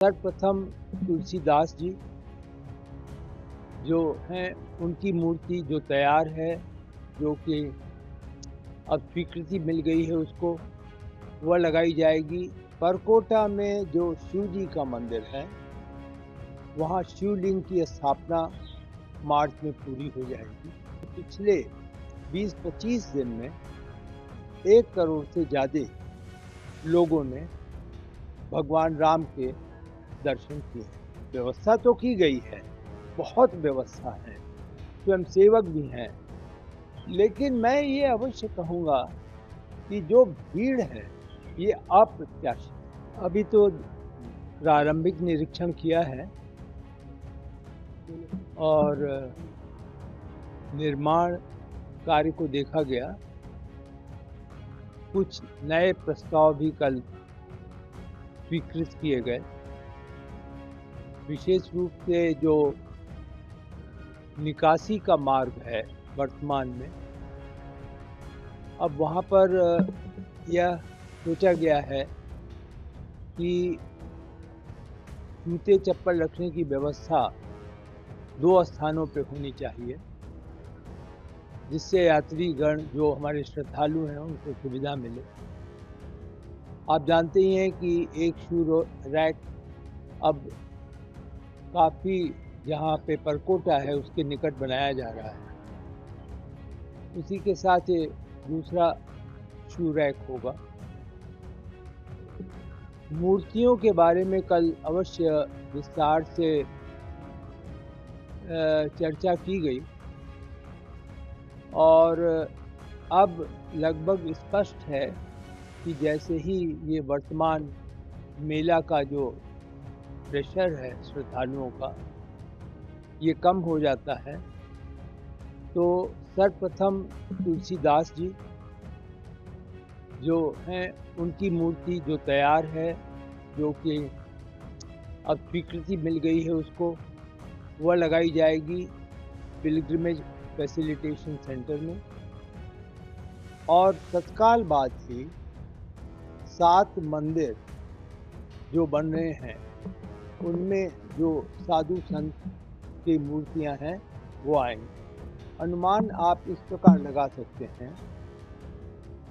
सर्वप्रथम तुलसीदास जी जो हैं उनकी मूर्ति जो तैयार है, जो कि अब स्वीकृति मिल गई है उसको, वह लगाई जाएगी। परकोटा में जो शिव जी का मंदिर है, वहाँ शिवलिंग की स्थापना मार्च में पूरी हो जाएगी। पिछले 20-25 दिन में 1 करोड़ से ज़्यादा लोगों ने भगवान राम के दर्शन किए। व्यवस्था तो की गई है, बहुत व्यवस्था है, स्वयंसेवक भी हैं, लेकिन मैं ये अवश्य कहूँगा कि जो भीड़ है, ये अप्रत्याशित है। अभी तो प्रारंभिक निरीक्षण किया है और निर्माण कार्य को देखा गया। कुछ नए प्रस्ताव भी कल स्वीकृत किए गए। विशेष रूप से जो निकासी का मार्ग है वर्तमान में, अब वहाँ पर यह सोचा गया है कि जूते चप्पल रखने की व्यवस्था 2 स्थानों पे होनी चाहिए, जिससे यात्रीगण जो हमारे श्रद्धालु हैं उनको सुविधा मिले। आप जानते ही हैं कि एक शू रैक अब काफ़ी जहाँ पे परकोटा है उसके निकट बनाया जा रहा है। उसी के साथ ये दूसरा शू रैक होगा। मूर्तियों के बारे में कल अवश्य विस्तार से चर्चा की गई और अब लगभग स्पष्ट है कि जैसे ही ये वर्तमान मेला का जो प्रेशर है श्रद्धालुओं का, ये कम हो जाता है, तो सर्वप्रथम तुलसीदास जी जो हैं उनकी मूर्ति जो तैयार है, जो कि अब स्वीकृति मिल गई है उसको, वह लगाई जाएगी पिलग्रिमेज फैसिलिटेशन सेंटर में। और तत्काल बाद ही 7 मंदिर जो बन रहे हैं, उनमें जो साधु संत की मूर्तियां हैं वो आएंगी। अनुमान आप इस प्रकार लगा सकते हैं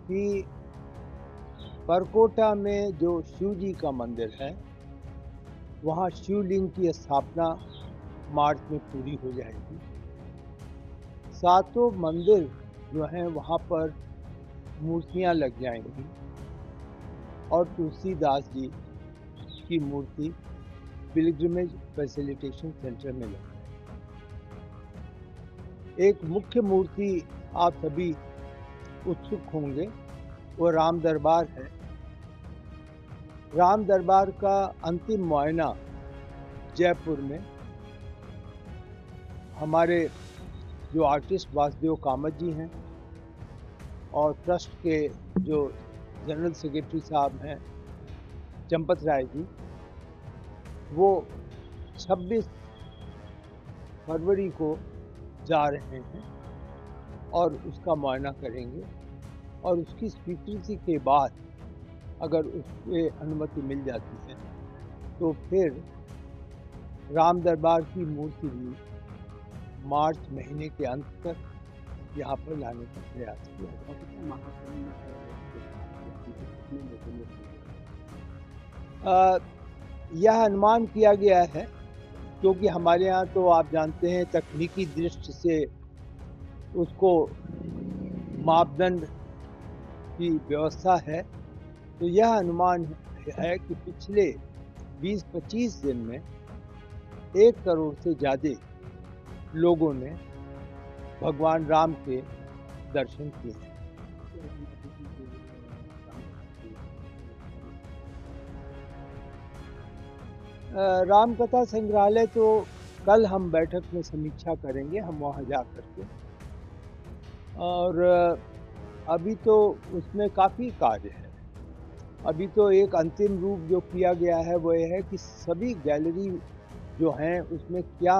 कि परकोटा में जो शिव जी का मंदिर है, वहाँ शिवलिंग की स्थापना मार्च में पूरी हो जाएगी। 7 मंदिर जो हैं वहाँ पर मूर्तियाँ लग जाएंगी और तुलसीदास जी की मूर्ति पिलग्रिमेज फैसिलिटेशन सेंटर में लग जाएगी। एक मुख्य मूर्ति आप सभी उत्सुक होंगे, वो राम दरबार है। राम दरबार का अंतिम मुआयना जयपुर में हमारे जो आर्टिस्ट वासुदेव कामत जी हैं और ट्रस्ट के जो जनरल सेक्रेटरी साहब हैं चंपत राय जी, वो 26 फरवरी को जा रहे हैं और उसका मुआयना करेंगे और उसकी स्वीकृति के बाद अगर उससे अनुमति मिल जाती है तो फिर राम दरबार की मूर्ति भी मार्च महीने के अंत तक यहाँ पर लाने का प्रयास किया जाए। यह अनुमान किया गया है क्योंकि हमारे यहाँ तो आप जानते हैं तकनीकी दृष्टि से उसको मापदंड की व्यवस्था है, तो यह अनुमान है कि पिछले 20-25 दिन में 1 करोड़ से ज़्यादा लोगों ने भगवान राम के दर्शन किए। राम कथा संग्रहालय तो कल हम बैठक में समीक्षा करेंगे, हम वहाँ जा करके, और अभी तो उसमें काफ़ी कार्य है। अभी तो एक अंतिम रूप जो किया गया है वो ये है कि सभी गैलरी जो हैं उसमें क्या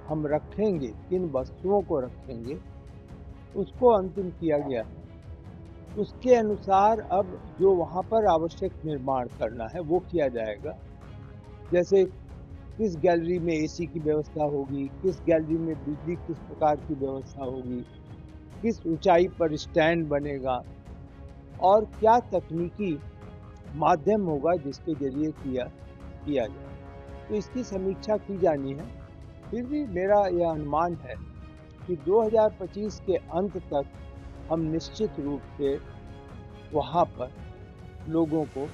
हम रखेंगे, किन वस्तुओं को रखेंगे, उसको अंतिम किया गया है। उसके अनुसार अब जो वहाँ पर आवश्यक निर्माण करना है वो किया जाएगा। जैसे किस गैलरी में एसी की व्यवस्था होगी, किस गैलरी में बिजली किस प्रकार की व्यवस्था होगी, किस ऊंचाई पर स्टैंड बनेगा और क्या तकनीकी माध्यम होगा जिसके ज़रिए किया किया जाए। तो इसकी समीक्षा की जानी है। फिर भी मेरा यह अनुमान है कि 2025 के अंत तक हम निश्चित रूप से वहाँ पर लोगों को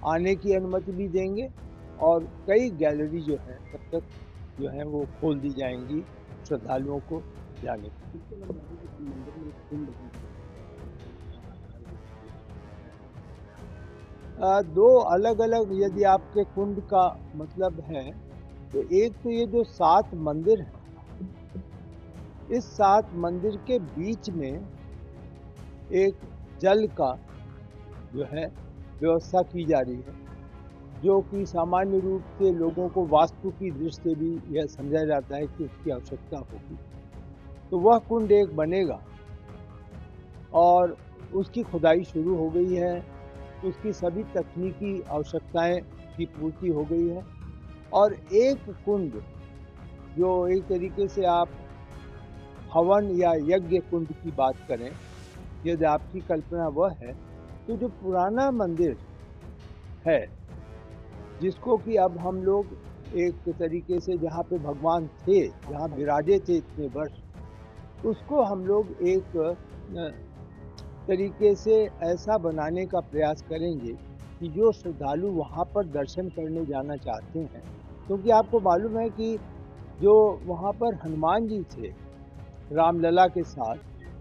आने की अनुमति भी देंगे और कई गैलरी जो है तब तक जो है वो खोल दी जाएंगी श्रद्धालुओं को जाने के लिए। दो अलग-अलग यदि आपके कुंड का मतलब है तो एक तो ये जो 7 मंदिर हैं, इस 7 मंदिर के बीच में एक जल का जो है व्यवस्था की जा रही है, जो कि सामान्य रूप से लोगों को वास्तु की दृष्टि से भी यह समझा जाता है कि उसकी आवश्यकता होगी। तो वह कुंड एक बनेगा और उसकी खुदाई शुरू हो गई है, उसकी सभी तकनीकी आवश्यकताएं की पूर्ति हो गई है और एक कुंड जो एक तरीके से आप हवन या यज्ञ कुंड की बात करें, यदि आपकी कल्पना वह है, तो जो पुराना मंदिर है जिसको कि अब हम लोग एक तरीके से जहाँ पे भगवान थे, जहाँ विराजे थे इतने वर्ष, उसको हम लोग एक तरीके से ऐसा बनाने का प्रयास करेंगे कि जो श्रद्धालु वहाँ पर दर्शन करने जाना चाहते हैं, क्योंकि आपको मालूम है कि जो वहाँ पर हनुमान जी थे रामलला के साथ,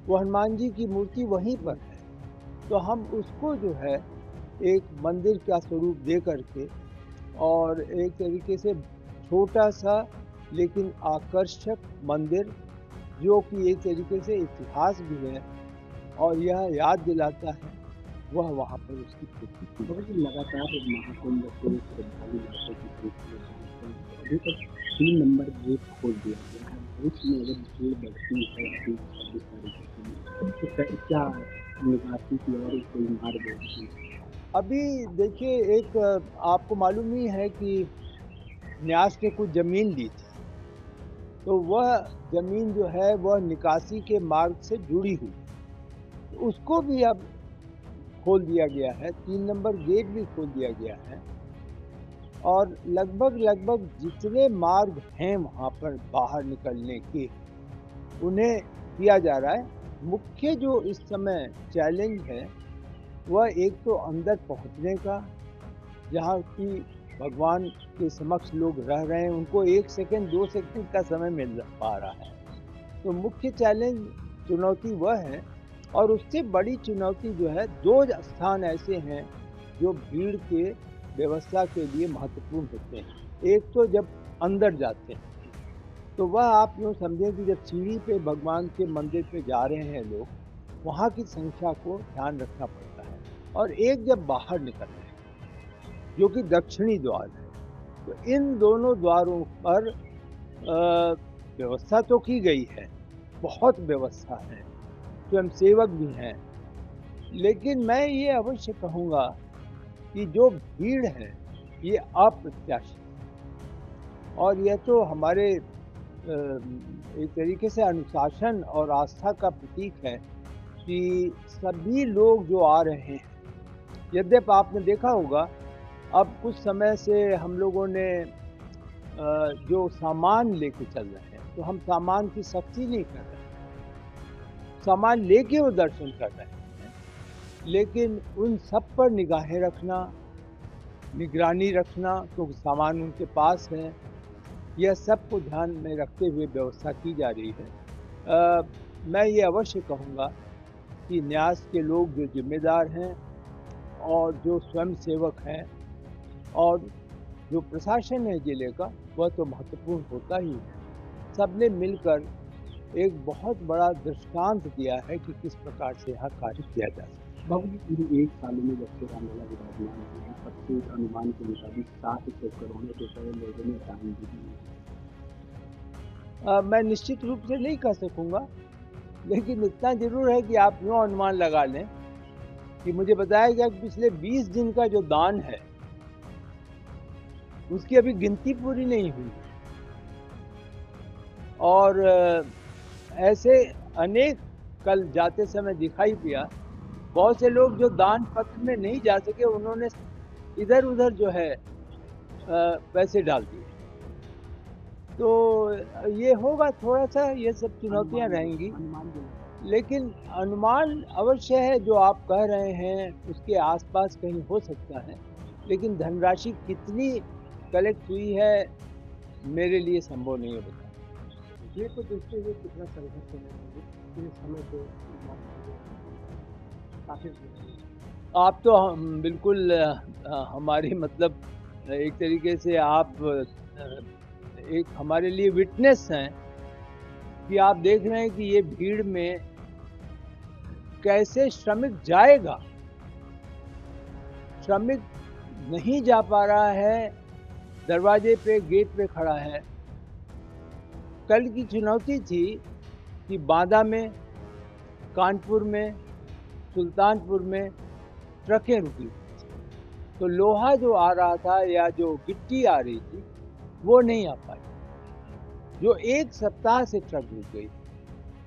वो हनुमान जी की मूर्ति वहीं पर है। तो हम उसको जो है एक मंदिर का स्वरूप दे करके और एक तरीके से छोटा सा लेकिन आकर्षक मंदिर, जो कि एक तरीके से इतिहास भी है और यह याद दिलाता है, वह वहाँ पर उसकी पूर्ति की। बहुत ही लगातार महाकुंभ को श्रद्धालु लाखों की संख्या में अभी तक 3 नंबर गेट खोल दिया गया है। भविष्य में अगर भीड़ बढ़ती है अभी 26 तारीख को तो क्या निकासी की और कोई मार्ग है? अभी देखिए, एक आपको मालूम ही है कि न्यास ने कुछ ज़मीन ली थी, तो वह ज़मीन जो है वह निकासी के मार्ग से जुड़ी हुई, तो उसको भी अब खोल दिया गया है, 3 नंबर गेट भी खोल दिया गया है और लगभग जितने मार्ग हैं वहाँ पर बाहर निकलने के, उन्हें किया जा रहा है। मुख्य जो इस समय चैलेंज है, वह एक तो अंदर पहुँचने का, जहाँ की भगवान के समक्ष लोग रह रहे हैं, उनको 1 सेकंड 2 सेकंड का समय मिल पा रहा है। तो मुख्य चैलेंज चुनौती वह है और उससे बड़ी चुनौती जो है, 2 स्थान ऐसे हैं जो भीड़ के व्यवस्था के लिए महत्वपूर्ण होते हैं। एक तो जब अंदर जाते हैं, तो वह आप यूँ समझें कि जब सीढ़ी पे भगवान के मंदिर पे जा रहे हैं लोग, वहाँ की संख्या को ध्यान रखना पड़ता है और एक जब बाहर निकल रहे हैं, जो कि दक्षिणी द्वार है, तो इन दोनों द्वारों पर व्यवस्था तो की गई है, बहुत व्यवस्था है, स्वयंसेवक भी हैं, लेकिन मैं ये अवश्य कहूँगा कि जो भीड़ है, ये अप्रत्याशित है और यह तो हमारे एक तरीके से अनुशासन और आस्था का प्रतीक है कि सभी लोग जो आ रहे हैं, यद्यपि आपने देखा होगा अब कुछ समय से हम लोगों ने जो सामान लेके चल रहे हैं, तो हम सामान की सख्ती नहीं कर रहे हैं, सामान लेके वो दर्शन कर रहे हैं, लेकिन उन सब पर निगाहें रखना, निगरानी रखना, क्योंकि सामान उनके पास है, यह सब को ध्यान में रखते हुए व्यवस्था की जा रही है। मैं ये अवश्य कहूँगा कि न्यास के लोग जो जिम्मेदार हैं और जो स्वयंसेवक हैं और जो प्रशासन है जिले का, वह तो महत्वपूर्ण होता ही है। सबने मिलकर एक बहुत बड़ा दृष्टांत दिया है कि किस प्रकार से यहाँ कार्य किया जा सकता है। बाबू जी, पूरे 1 साल में जब से रामलला विराजमान हुए हैं, सबके अनुमान के मुताबिक 700 करोड़ रुपए लोगों ने दान दिए। मैं निश्चित रूप से नहीं कह सकूँगा, लेकिन इतना ज़रूर है कि आप यूँ अनुमान लगा लें कि मुझे बताया गया कि पिछले 20 दिन का जो दान है, उसकी अभी गिनती पूरी नहीं हुई। और ऐसे अनेक कल जाते समय दिखाई दिया, बहुत से लोग जो दान पत्र में नहीं जा सके, उन्होंने इधर-उधर जो है पैसे डाल दिए। तो ये होगा थोड़ा-सा, ये सब चुनौतियाँ रहेंगी। लेकिन अनुमान अवश्य है, जो आप कह रहे हैं उसके आस-पास कहीं हो सकता है। लेकिन धनराशि कितनी कलेक्ट हुई है, मेरे लिए संभव नहीं है बताना। ये तो देखते हुए कितना संघर्ष है ये समय पे काफ़ी आप तो हम बिल्कुल हमारी मतलब एक तरीके से आप एक हमारे लिए विटनेस हैं कि आप देख रहे हैं कि ये भीड़ में कैसे श्रमिक जाएगा। श्रमिक नहीं जा पा रहा है, दरवाजे पे, गेट पे खड़ा है। कल की चुनौती थी कि बांदा में, कानपुर में, सुल्तानपुर में ट्रकें रुकी, तो लोहा जो आ रहा था या जो गिट्टी आ रही थी वो नहीं आ पाई, जो 1 सप्ताह से ट्रक रुक गई।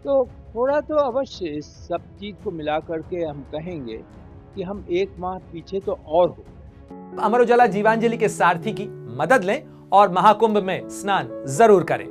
तो थोड़ा तो अवश्य इस सब चीज़ को मिला करके हम कहेंगे कि हम 1 माह पीछे तो और हो। अमर उजाला जीवांजलि के सारथी की मदद लें और महाकुंभ में स्नान जरूर करें।